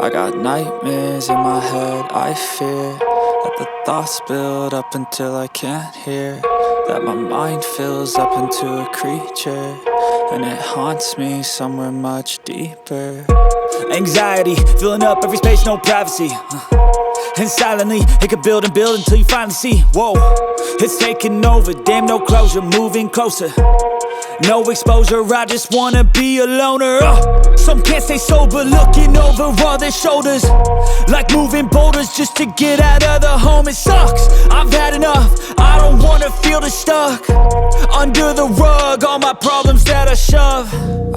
I got nightmares in my head, I fear that the thoughts build up until I can't hear, that my mind fills up into a creature, and it haunts me somewhere much deeper. Anxiety, filling up every space, no privacy. And silently, it could build and build until you finally see, whoa, it's taking over, damn, no closure, moving closer. No exposure, I just wanna be a loner. Some can't stay sober, looking over all their shoulders, like moving boulders just to get out of the home. It sucks, I've had enough, I don't wanna feel the stuck under the rug, all my problems that I shove.